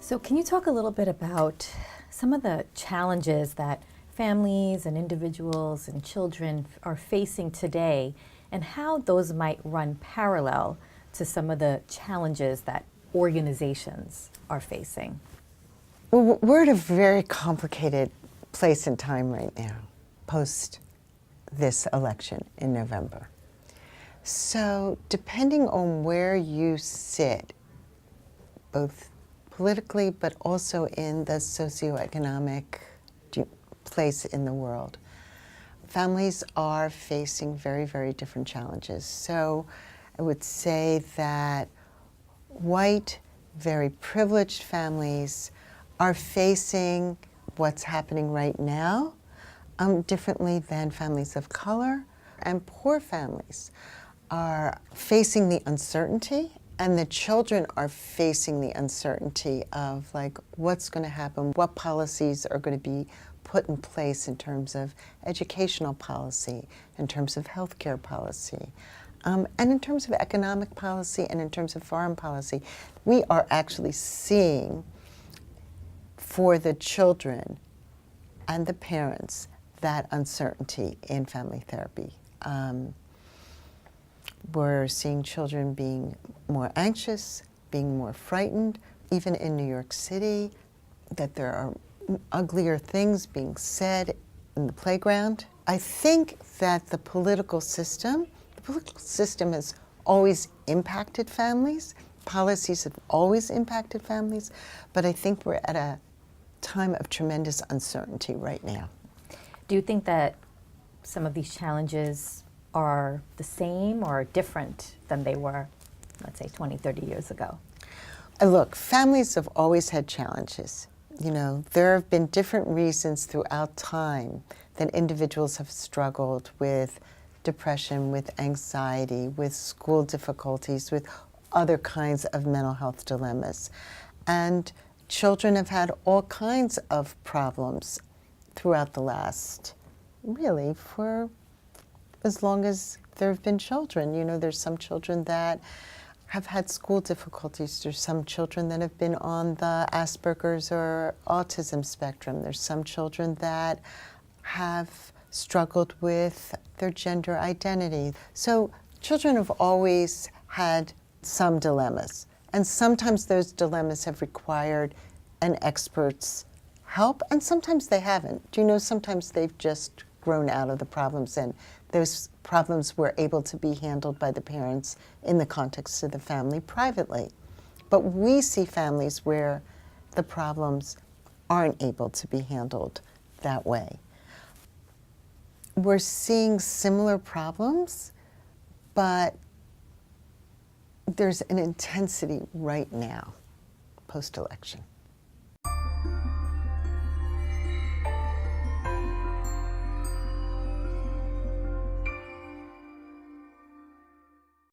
So can you talk a little bit about some of the challenges that families and individuals and children are facing today and how those might run parallel to some of the challenges that organizations are facing? Well, we're at a very complicated place and time right now, post this election in November. So depending on where you sit, both politically but also in the socioeconomic place in the world, families are facing very, very different challenges. So I would say that white, very privileged families are facing what's happening right now differently than families of color, and poor families are facing the uncertainty, and the children are facing the uncertainty of like what's going to happen, what policies are going to be put in place in terms of educational policy, in terms of healthcare policy, and in terms of economic policy and in terms of foreign policy. We are actually seeing for the children and the parents that uncertainty in family therapy. We're seeing children being more anxious, being more frightened, even in New York City, that there are uglier things being said in the playground. I think that the political system has always impacted families. Policies have always impacted families, but I think we're at a time of tremendous uncertainty right now. Do you think that some of these challenges are the same or different than they were, let's say, 20, 30 years ago? Look, families have always had challenges. You know, there have been different reasons throughout time that individuals have struggled with depression, with anxiety, with school difficulties, with other kinds of mental health dilemmas. And children have had all kinds of problems throughout the last, really, for as long as there have been children. You know, there's some children that have had school difficulties. There's some children that have been on the Asperger's or autism spectrum. There's some children that have struggled with their gender identity. So children have always had some dilemmas. And sometimes those dilemmas have required an expert's help, and sometimes they haven't. Do you know, sometimes they've just grown out of the problems, and those problems were able to be handled by the parents in the context of the family privately. But we see families where the problems aren't able to be handled that way. We're seeing similar problems, but there's an intensity right now, post-election.